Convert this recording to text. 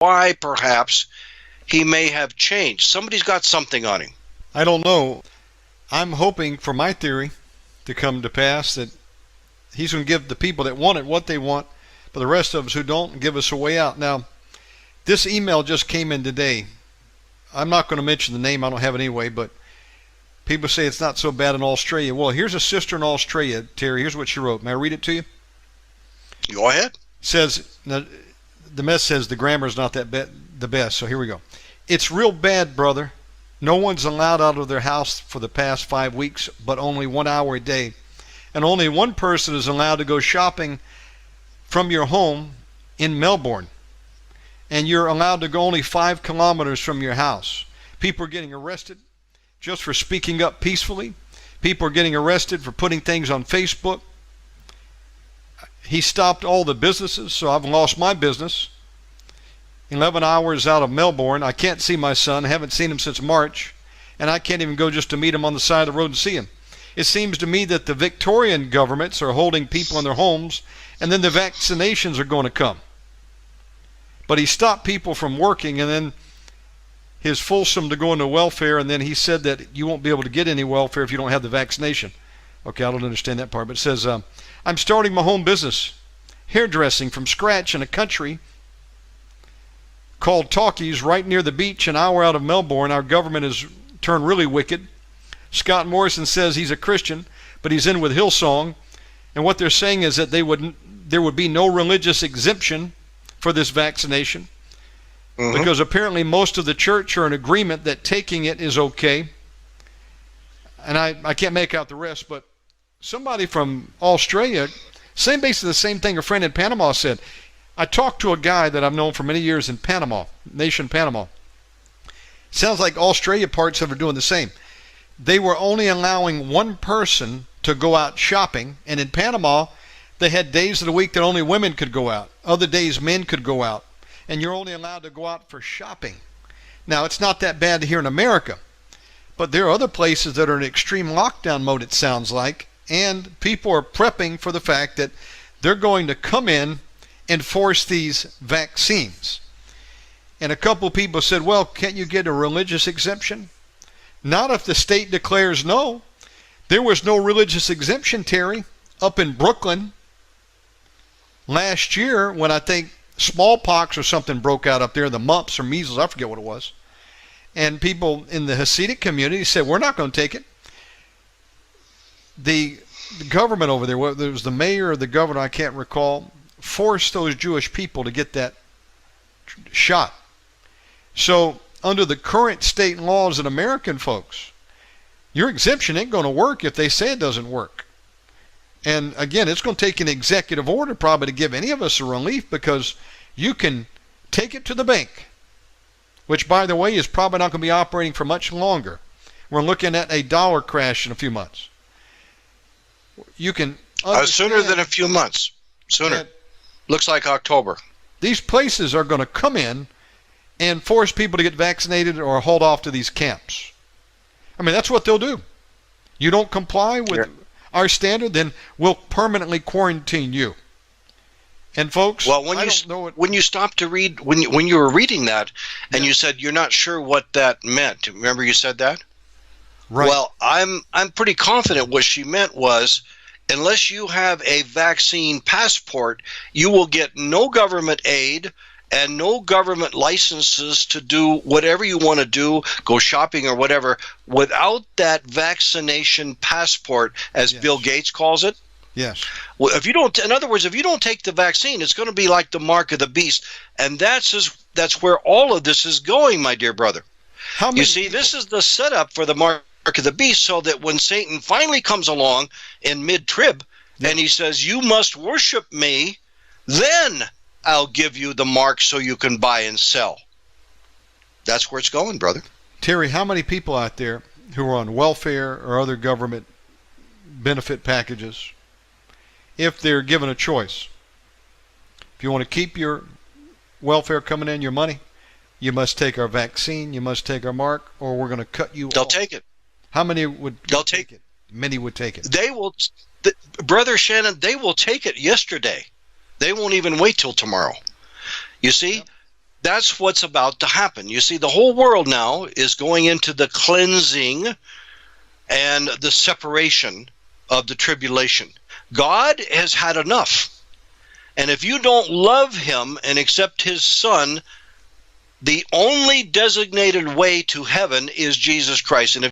why perhaps he may have changed. Somebody's got something on him. I don't know. I'm hoping for my theory to come to pass, that he's going to give the people that want it what they want, but the rest of us who don't, give us a way out. Now, this email just came in today. I'm not going to mention the name. I don't have it anyway, but people say it's not so bad in Australia. Well, here's a sister in Australia, Terry. Here's what she wrote. May I read it to you? Go ahead. It says, now, the mess says the grammar is not the best, so here we go. It's real bad, brother. No one's allowed out of their house for the past 5 weeks, but only 1 hour a day. And only one person is allowed to go shopping from your home in Melbourne. And you're allowed to go only 5 kilometers from your house. People are getting arrested just for speaking up peacefully. People are getting arrested for putting things on Facebook. He stopped all the businesses, so I've lost my business. 11 hours out of Melbourne. I can't see my son. I haven't seen him since March. And I can't even go just to meet him on the side of the road and see him. It seems to me that the Victorian governments are holding people in their homes, and then the vaccinations are going to come. But he stopped people from working, and then his Folsom to go into welfare, and then he said that you won't be able to get any welfare if you don't have the vaccination. Okay, I don't understand that part, but it says, I'm starting my home business, hairdressing from scratch in a country called Talkies right near the beach, an hour out of Melbourne. Our government has turned really wicked. Scott Morrison says he's a Christian, but he's in with Hillsong, and what they're saying is that there would be no religious exemption for this vaccination, because apparently most of the church are in agreement that taking it is okay. And I can't make out the rest, but somebody from Australia, basically the same thing a friend in Panama said. I talked to a guy that I've known for many years in Panama, nation Panama. Sounds like Australia parts of it are doing the same. They were only allowing one person to go out shopping, and in Panama, they had days of the week that only women could go out. Other days, men could go out, and you're only allowed to go out for shopping. Now, it's not that bad here in America, but there are other places that are in extreme lockdown mode, it sounds like, and people are prepping for the fact that they're going to come in and force these vaccines. And a couple people said, well, can't you get a religious exemption? Not if the state declares no. There was no religious exemption, Terry, up in Brooklyn last year when I think smallpox or something broke out up there, the mumps or measles, I forget what it was. And people in the Hasidic community said, we're not going to take it. The government over there, whether it was the mayor or the governor, I can't recall, forced those Jewish people to get that shot. So under the current state laws in American folks, your exemption ain't going to work if they say it doesn't work. And again, it's going to take an executive order probably to give any of us a relief, because you can take it to the bank, which, by the way, is probably not going to be operating for much longer. We're looking at a dollar crash in a few months. You can sooner than a few months. Sooner. Looks like October. These places are going to come in and force people to get vaccinated or hold off to these camps. I mean, that's what they'll do. You don't comply with our standard, then we'll permanently quarantine you. And folks, well, when you stopped to read, when you were reading that, and you said you're not sure what that meant. Remember you said that? Right. Well, I'm pretty confident what she meant was, unless you have a vaccine passport, you will get no government aid and no government licenses to do whatever you want to do, go shopping or whatever, without that vaccination passport, as Bill Gates calls it. Yes. Well, if you don't, in other words, if you don't take the vaccine, it's going to be like the mark of the beast, and that's where all of this is going, my dear brother. You see, this is the setup for the mark of the beast, so that when Satan finally comes along in mid-trib and he says, you must worship me, then I'll give you the mark so you can buy and sell. That's where it's going, brother. Terry, how many people out there who are on welfare or other government benefit packages, if they're given a choice, if you want to keep your welfare coming in, your money, you must take our vaccine, you must take our mark, or we're going to cut you off. They'll take it. How many would take it? Many would take it. They will, Brother Shannon, they will take it yesterday. They won't even wait till tomorrow. You see, That's what's about to happen. You see, the whole world now is going into the cleansing and the separation of the tribulation. God has had enough. And if you don't love him and accept his son, the only designated way to heaven is Jesus Christ. And if